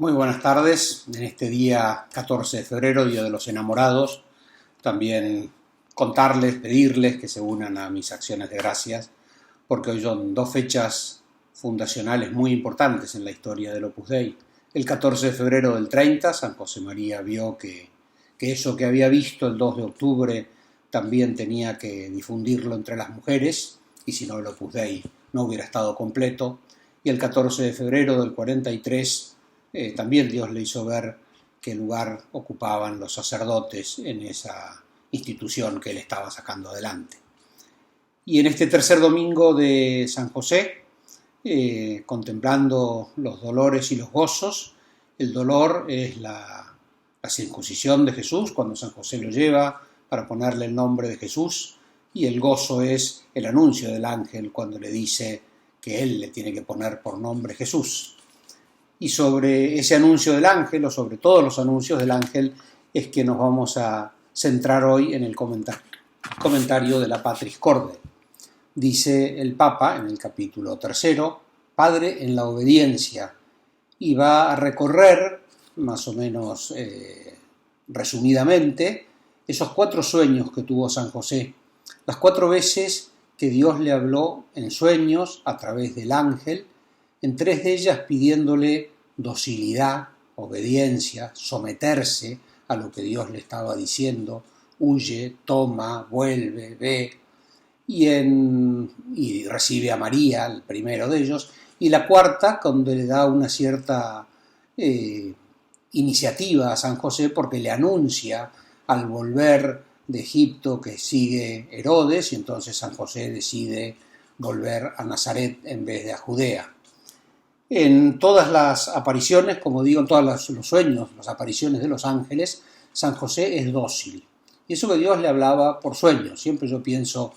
Muy buenas tardes. En este día 14 de febrero, Día de los Enamorados, también contarles, pedirles que se unan a mis acciones de gracias, porque hoy son dos fechas fundacionales muy importantes en la historia del Opus Dei. El 14 de febrero del 30, San José María vio que eso que había visto el 2 de octubre también tenía que difundirlo entre las mujeres, y si no el Opus Dei no hubiera estado completo. Y el 14 de febrero del 43, también Dios le hizo ver qué lugar ocupaban los sacerdotes en esa institución que él estaba sacando adelante. Y en este tercer domingo de San José, contemplando los dolores y los gozos, el dolor es la circuncisión de Jesús, cuando San José lo lleva para ponerle el nombre de Jesús, y el gozo es el anuncio del ángel cuando le dice que él le tiene que poner por nombre Jesús. Y sobre ese anuncio del ángel, o sobre todos los anuncios del ángel, es que nos vamos a centrar hoy en el comentario de la Patris Corde. Dice el Papa en el capítulo 3, Padre en la obediencia, y va a recorrer, más o menos resumidamente, esos 4 sueños que tuvo San José, las 4 veces que Dios le habló en sueños a través del ángel, en 3 de ellas pidiéndole docilidad, obediencia, someterse a lo que Dios le estaba diciendo, huye, toma, vuelve, ve, y recibe a María, el primero de ellos, y la cuarta, donde le da una cierta iniciativa a San José, porque le anuncia al volver de Egipto que sigue Herodes, y entonces San José decide volver a Nazaret en vez de a Judea. En todas las apariciones, como digo, en todos los sueños, las apariciones de los ángeles, San José es dócil. Y eso que Dios le hablaba por sueños. Siempre yo pienso,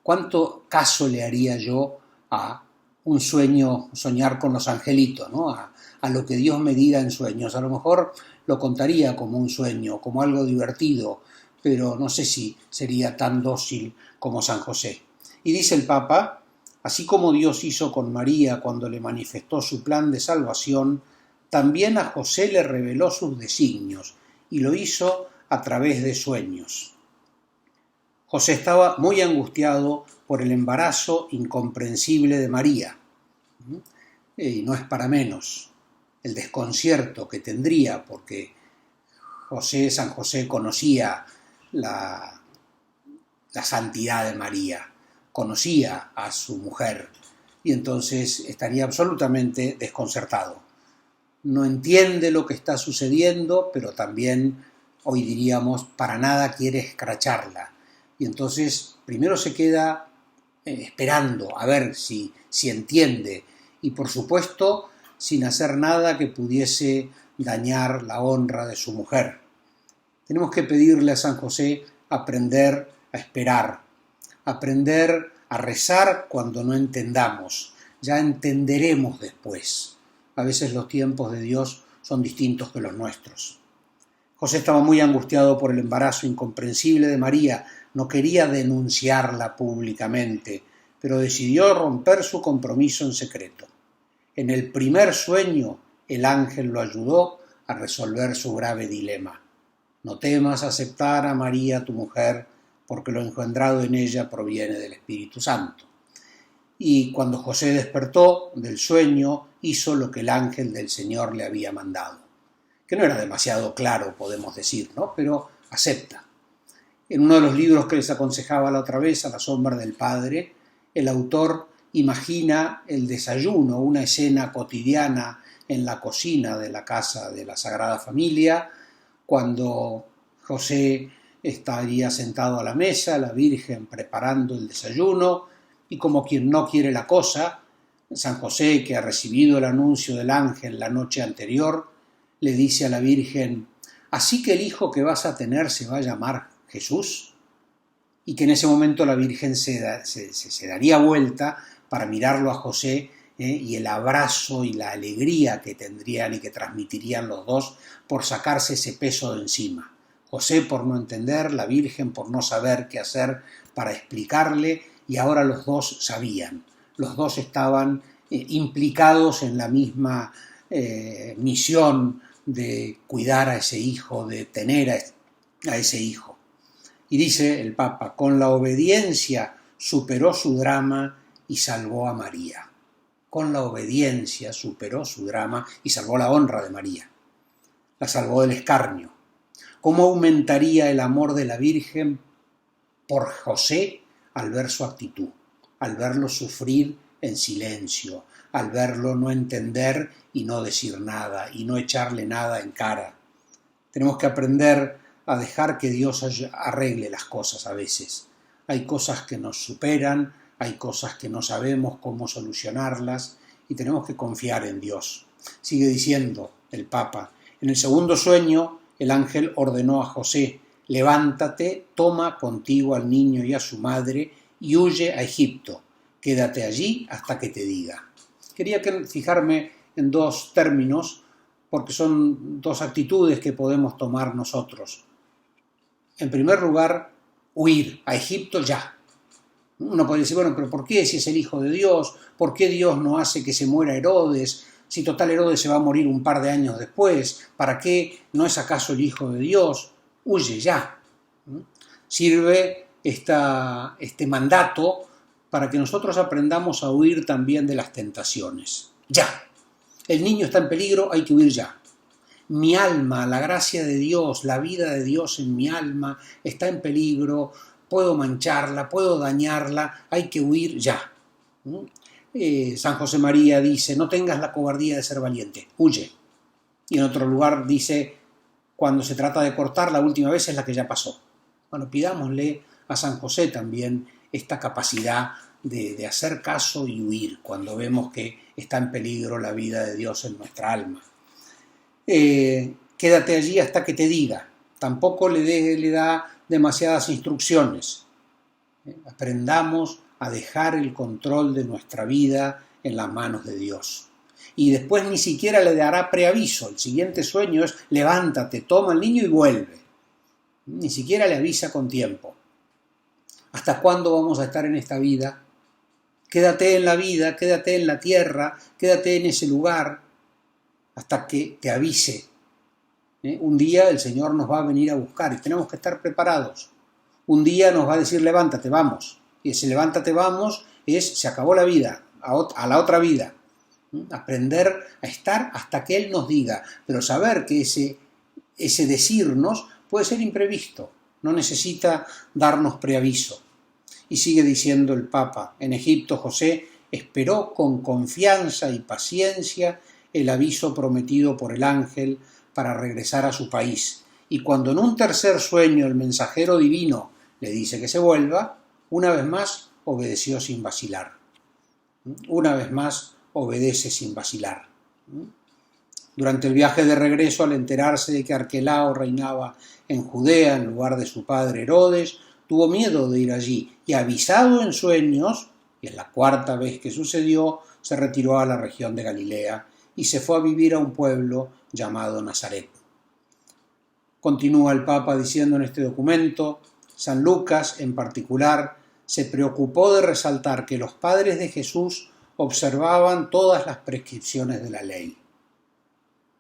¿cuánto caso le haría yo a un sueño, soñar con los angelitos, ¿no? A lo que Dios me diga en sueños? A lo mejor lo contaría como un sueño, como algo divertido, pero no sé si sería tan dócil como San José. Y dice el Papa, así como Dios hizo con María cuando le manifestó su plan de salvación, también a José le reveló sus designios y lo hizo a través de sueños. José estaba muy angustiado por el embarazo incomprensible de María. Y no es para menos el desconcierto que tendría, porque San José conocía la santidad de María, conocía a su mujer, y entonces estaría absolutamente desconcertado. No entiende lo que está sucediendo, pero también, hoy diríamos, para nada quiere escracharla. Y entonces primero se queda esperando a ver si entiende, y por supuesto sin hacer nada que pudiese dañar la honra de su mujer. Tenemos que pedirle a San José aprender a esperar, aprender a rezar cuando no entendamos. Ya entenderemos después. A veces los tiempos de Dios son distintos que los nuestros. José estaba muy angustiado por el embarazo incomprensible de María. No quería denunciarla públicamente, pero decidió romper su compromiso en secreto. En el primer sueño, el ángel lo ayudó a resolver su grave dilema. No temas aceptar a María, tu mujer, porque lo engendrado en ella proviene del Espíritu Santo. Y cuando José despertó del sueño, hizo lo que el ángel del Señor le había mandado. Que no era demasiado claro, podemos decir, ¿no? Pero acepta. En uno de los libros que les aconsejaba la otra vez, A la sombra del Padre, el autor imagina el desayuno, una escena cotidiana en la cocina de la casa de la Sagrada Familia, cuando José estaría sentado a la mesa, la Virgen preparando el desayuno, y como quien no quiere la cosa, San José, que ha recibido el anuncio del ángel la noche anterior, le dice a la Virgen, ¿así que el hijo que vas a tener se va a llamar Jesús? Y que en ese momento la Virgen se daría vuelta para mirarlo a José, y el abrazo y la alegría que tendrían y que transmitirían los dos por sacarse ese peso de encima. José por no entender, la Virgen por no saber qué hacer para explicarle, y ahora los dos sabían. Los dos estaban implicados en la misma misión de cuidar a ese hijo, de tener a ese hijo. Y dice el Papa, con la obediencia superó su drama y salvó a María. Con la obediencia superó su drama y salvó la honra de María. La salvó del escarnio. ¿Cómo aumentaría el amor de la Virgen por José al ver su actitud, al verlo sufrir en silencio, al verlo no entender y no decir nada y no echarle nada en cara? Tenemos que aprender a dejar que Dios arregle las cosas a veces. Hay cosas que nos superan, hay cosas que no sabemos cómo solucionarlas y tenemos que confiar en Dios. Sigue diciendo el Papa, en el segundo sueño el ángel ordenó a José, levántate, toma contigo al niño y a su madre y huye a Egipto. Quédate allí hasta que te diga. Quería fijarme en dos términos porque son dos actitudes que podemos tomar nosotros. En primer lugar, huir a Egipto ya. Uno puede decir, bueno, pero ¿por qué si es el Hijo de Dios? ¿Por qué Dios no hace que se muera Herodes? Si total Herodes se va a morir un par de años después, ¿para qué no es acaso el Hijo de Dios? Huye ya. Sirve este mandato para que nosotros aprendamos a huir también de las tentaciones. Ya. El niño está en peligro, hay que huir ya. Mi alma, la gracia de Dios, la vida de Dios en mi alma está en peligro, puedo mancharla, puedo dañarla, hay que huir ya. San José María dice, no tengas la cobardía de ser valiente, huye. Y en otro lugar dice, cuando se trata de cortar, la última vez es la que ya pasó. Bueno, pidámosle a San José también esta capacidad de hacer caso y huir cuando vemos que está en peligro la vida de Dios en nuestra alma. Quédate allí hasta que te diga. Tampoco le da demasiadas instrucciones. Aprendamos a dejar el control de nuestra vida en las manos de Dios. Y después ni siquiera le dará preaviso. El siguiente sueño es levántate, toma al niño y vuelve. Ni siquiera le avisa con tiempo. ¿Hasta cuándo vamos a estar en esta vida? Quédate en la vida, quédate en la tierra, quédate en ese lugar hasta que te avise. Un día el Señor nos va a venir a buscar y tenemos que estar preparados. Un día nos va a decir levántate, vamos. Y ese levántate, vamos es se acabó la vida, a la otra vida. Aprender a estar hasta que Él nos diga, pero saber que ese decirnos puede ser imprevisto, no necesita darnos preaviso. Y sigue diciendo el Papa, en Egipto José esperó con confianza y paciencia el aviso prometido por el ángel para regresar a su país. Y cuando en un tercer sueño el mensajero divino le dice que se vuelva, una vez más obedeció sin vacilar. Una vez más obedece sin vacilar. Durante el viaje de regreso, al enterarse de que Arquelao reinaba en Judea en lugar de su padre Herodes, tuvo miedo de ir allí y, avisado en sueños, y es la cuarta vez que sucedió, se retiró a la región de Galilea y se fue a vivir a un pueblo llamado Nazaret. Continúa el Papa diciendo en este documento, San Lucas en particular se preocupó de resaltar que los padres de Jesús observaban todas las prescripciones de la ley.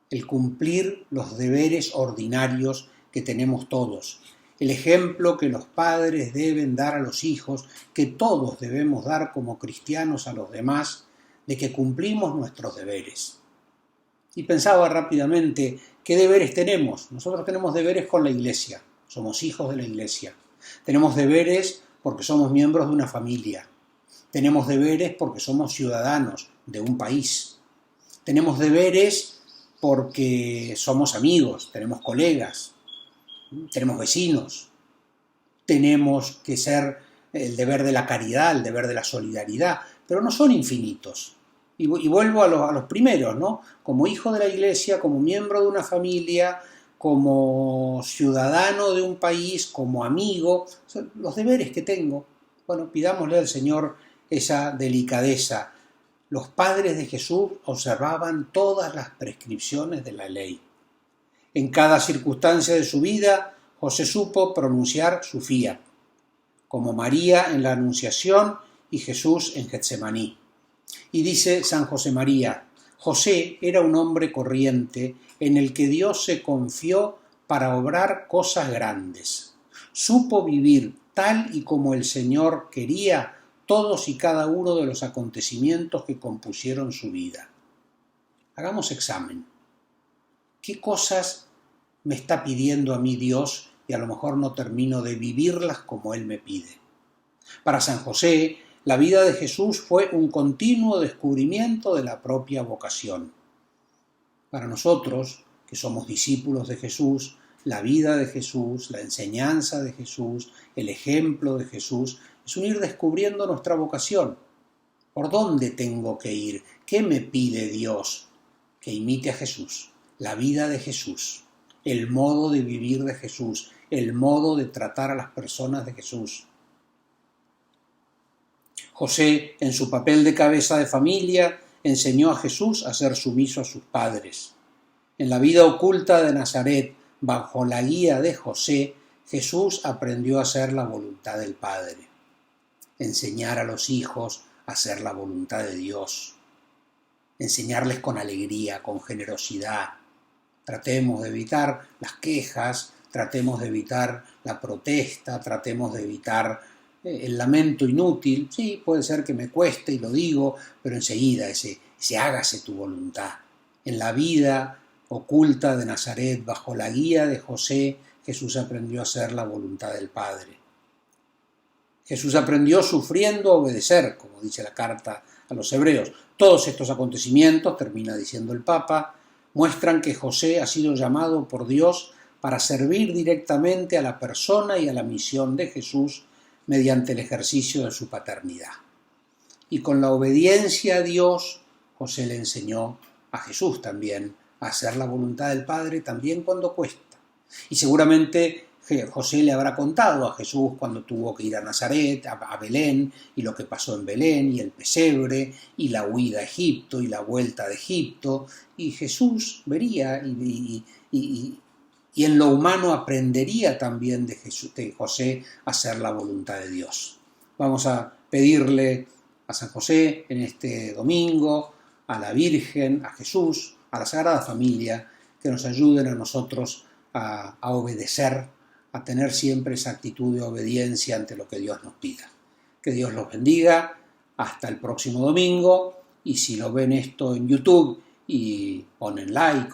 El cumplir los deberes ordinarios que tenemos todos, el ejemplo que los padres deben dar a los hijos, que todos debemos dar como cristianos a los demás, de que cumplimos nuestros deberes. Y pensaba rápidamente, ¿qué deberes tenemos? Nosotros tenemos deberes con la Iglesia, somos hijos de la Iglesia. Tenemos deberes porque somos miembros de una familia. Tenemos deberes porque somos ciudadanos de un país. Tenemos deberes porque somos amigos, tenemos colegas, tenemos vecinos. Tenemos que ser el deber de la caridad, el deber de la solidaridad, pero no son infinitos. Y vuelvo a los primeros, ¿no? Como hijo de la Iglesia, como miembro de una familia, como ciudadano de un país, como amigo, son los deberes que tengo. Bueno, pidámosle al Señor esa delicadeza. Los padres de Jesús observaban todas las prescripciones de la ley. En cada circunstancia de su vida, José supo pronunciar su fiat, como María en la Anunciación y Jesús en Getsemaní. Y dice San José María, José era un hombre corriente en el que Dios se confió para obrar cosas grandes. Supo vivir tal y como el Señor quería todos y cada uno de los acontecimientos que compusieron su vida. Hagamos examen. ¿Qué cosas me está pidiendo a mí Dios y a lo mejor no termino de vivirlas como Él me pide? Para San José, la vida de Jesús fue un continuo descubrimiento de la propia vocación. Para nosotros, que somos discípulos de Jesús, la vida de Jesús, la enseñanza de Jesús, el ejemplo de Jesús, es un ir descubriendo nuestra vocación. ¿Por dónde tengo que ir? ¿Qué me pide Dios? Que imite a Jesús, la vida de Jesús, el modo de vivir de Jesús, el modo de tratar a las personas de Jesús. José, en su papel de cabeza de familia, enseñó a Jesús a ser sumiso a sus padres. En la vida oculta de Nazaret, bajo la guía de José, Jesús aprendió a hacer la voluntad del Padre. Enseñar a los hijos a hacer la voluntad de Dios. Enseñarles con alegría, con generosidad. Tratemos de evitar las quejas, tratemos de evitar la protesta, tratemos de evitar el lamento inútil. Sí, puede ser que me cueste y lo digo, pero enseguida ese hágase tu voluntad. En la vida oculta de Nazaret, bajo la guía de José, Jesús aprendió a hacer la voluntad del Padre. Jesús aprendió sufriendo a obedecer, como dice la carta a los hebreos. Todos estos acontecimientos, termina diciendo el Papa, muestran que José ha sido llamado por Dios para servir directamente a la persona y a la misión de Jesús mediante el ejercicio de su paternidad. Y con la obediencia a Dios, José le enseñó a Jesús también a hacer la voluntad del Padre también cuando cuesta. Y seguramente José le habrá contado a Jesús cuando tuvo que ir a Nazaret, a Belén, y lo que pasó en Belén, y el pesebre, y la huida a Egipto, y la vuelta de Egipto, y Jesús vería y en lo humano aprendería también de José a hacer la voluntad de Dios. Vamos a pedirle a San José en este domingo, a la Virgen, a Jesús, a la Sagrada Familia, que nos ayuden a nosotros a obedecer, a tener siempre esa actitud de obediencia ante lo que Dios nos pida. Que Dios los bendiga, hasta el próximo domingo, y si lo ven esto en YouTube y ponen like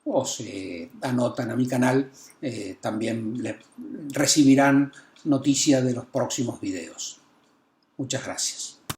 o se anotan a mi canal, también recibirán noticias de los próximos videos. Muchas gracias.